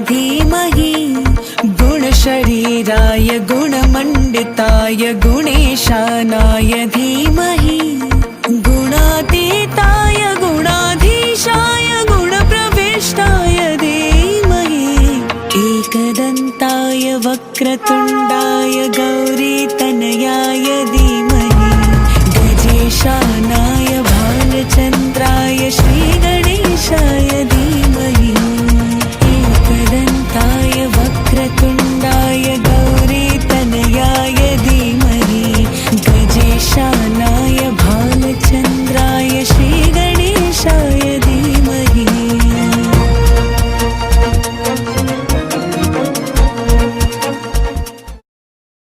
धीमहि गुणशरीराय गुणमण्डिताय गुणेशानाय धीमहि गुणातीताय गुणाधीशाय गुणप्रविष्टाय धीमहि एकदन्ताय वक्रतुण्डाय गौरीतनयाय धीमहि गजेशानाय भालचन्द्राय श्रीगणेशाय